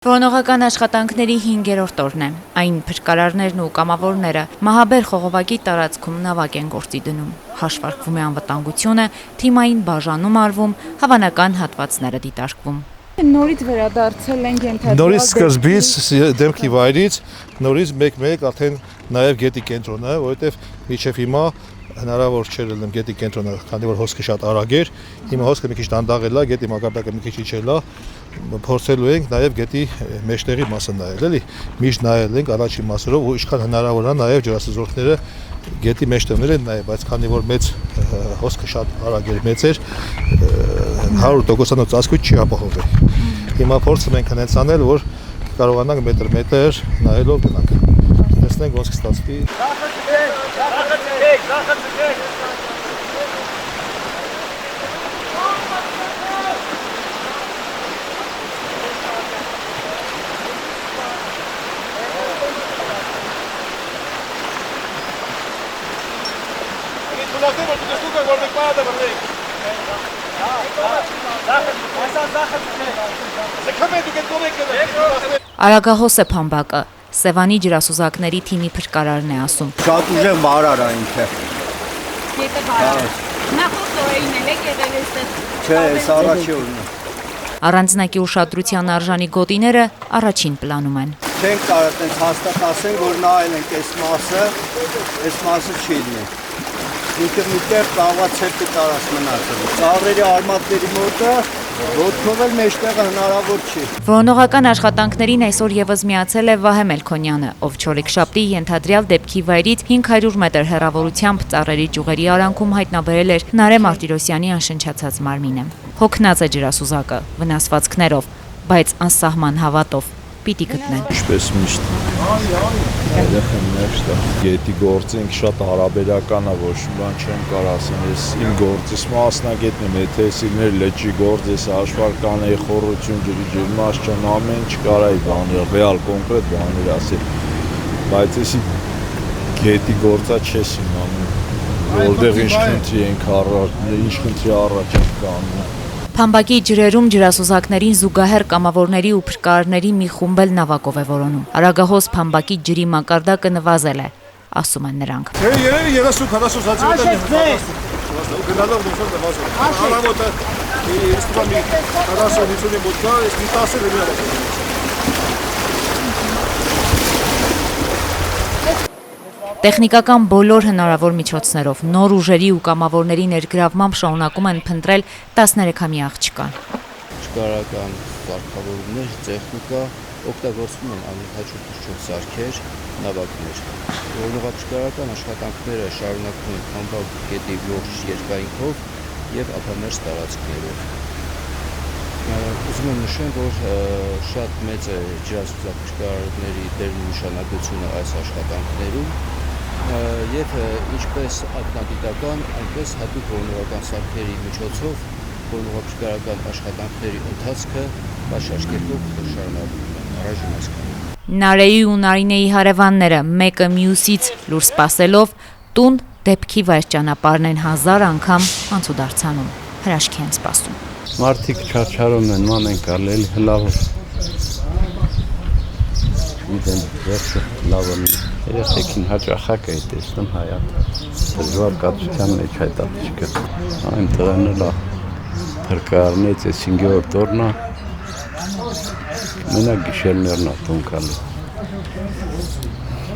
Որոնողական աշխատանքների 5-րդ օրն է, այն փրկարարներն ու կամավորները Մահաբեր խողովակի տարածքում նավակ են գործի դնում, հաշվարկվում է անվտանգությունը, թիմային բաժանում արվում, հավանական հատվածները դիտարկվում։ Նորից վերադարձել ենք ենթադրյալ Նորից սկզբից դեմքի վայրից, նորից մեկ-մեկ արդեն նաև գետի կենտրոնը, որովհետև մինչև հիմա հնարավոր չէր ելնեմ գետի կենտրոնը, քանի որ հոսքը շատ արագ էր, հիմա հոսքը մի քիչ դանդաղել է, գետի մակարդակը մի քիչ իջել է, փորձելու ենք նաև գետի մեջտեղի մասը նայել, էլի, միշտ նայել ենք առաջին մասերով ու ինչքան հնարավոր է նաև ջրասուզորդները գետի մեջտեղներ են նայել, բայց քանի որ մեծ հոսքը շատ արագ էր, մեծ էր, 100%-անոց ծածկույթ չի ապահովել։ Հիմա փորձում ենք հենց անել, որ կարողանանք մետր նայելով գնանք։ Տեսնենք ոնց կստացվի։ Արագահոս է Փամբակը, Սևանի ջրասուզակների թիմի փրկարարն է ասում։ Շատ ուժեղ վարար է ինքը։ Գետը վարար։ Նախորդ օրերին էլ եք եղել այստեղ։ Չէ, այս առաջի օրն է։ Առանձնակի ուշադրության արժանի գոտիները առաջին պլանում են։ Չենք կարող այդպես հաստատ ասենք, որ նայել ենք այս մասը չի լինի։ Ինքը միտեղ ծավացեպի տարած մնացել։ Ծառերի արմատների մոտը ոտքով էլ մեջտեղը հնարավոր չի։ Որոնողական աշխատանքներին այսօր եւս միացել է Վահե Մելքոնյանը, ով չորեքշաբթի ենթադրյալ դեպքի վայրից 500 մետր հեռավորությամբ ծառերի ճյուղերի արանքում հայտնաբերել էր Նարե Մարտիրոսյանի անշնչացած մարմինը։ Հոգնած է ջրասուզակը, վնասվածքներով, բայց անսահման հավատով պիտի գտնեն։ Ինչպես միշտ երեխաներ շտա գետի գործենք շատ հարաբերական է, ոչ բան չեմ կարող ասեմ, ես իմ գործից մասնագետն եմ, եթե սիրներ լճի գործ, ես հաշվարկանեի խորություն, ջրի ջերմաստիճան, ամեն չկարայի բաներ, ռեալ կոնկրետ բաներ ասել, բայց եսի գետի գործա չես իմանում, որտեղ ինչ խնդրի ենք առաջ ենք կանում։ Փամբակի ջրերում ջրասուզակներին զուգահեռ կամավորների ու փրկարարների մի խումբ էլ նավակով է որոնում։ Արագահոս Փամբակի ջրի մակարդակը նվազել է, ասում են նրանք։ Երևի 30-40 սանտիմետր գնալով դեպքում նվազել։ Արամոտը իստվամի 40-50-ի մոտ կա, իսկ 10-ը լրիվ։ Տեխնիկական բոլոր հնարավոր միջոցներով նոր ուժերի ու կամավորների ներգրավմամբ շարունակում են փնտրել 13-ամյա աղջկան։ Փրկարարական կարգավորումներ, տեխնիկա օգտագործվում են անհաջորդություն սարքեր, նավակներ։ Որոնողափրկարարական աշխատանքները շարունակվում են Փամբակ գետի ողջ երկայնքով եւ ափամերձ տարածքներով։ Ուզում եմ նշեմ, որ շատ մեծ է ջրասուզափրկարարների դերն ու նշանակությունը այս աշխատանքներում եւ ինչպես ակնադիտական, այնպես հատուկ որոնողական սարքերի միջոցով որոնողափրկարարական աշխատանքների ընթացքը բաշաշկերտով շարունակվում է առայժմ այսքան։ Նարեի ու Նարինեի հարևանները մեկը մյուսից լուր սպասելով տուն դեպքի վայր ճանապարհն են 1000 անգամ անցուդարձանում, հրաշքի են սպասում։ Մարդիկ չարչարում են, ման են կարել հլավոր։ Իդեն վերջը լավն երեխեքին հաճախակ է տեսնում հայատ։ Դժվար կացության մեջ այդ աղջիկը։ Այն տղանել է փրկարարներից է 5-րդ օրն է։ Մենակ գիշերներն է տուն գալու։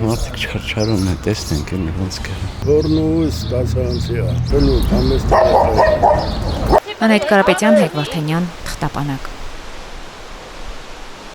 Մարդիկ չարչարում են, տեսնենք էլի ոնց կա։ Որնույս կասանցի է, տնու համեստ։ Անահիտ Կարապետյան, Հայկ Վարդանյան, Թղթապանակ։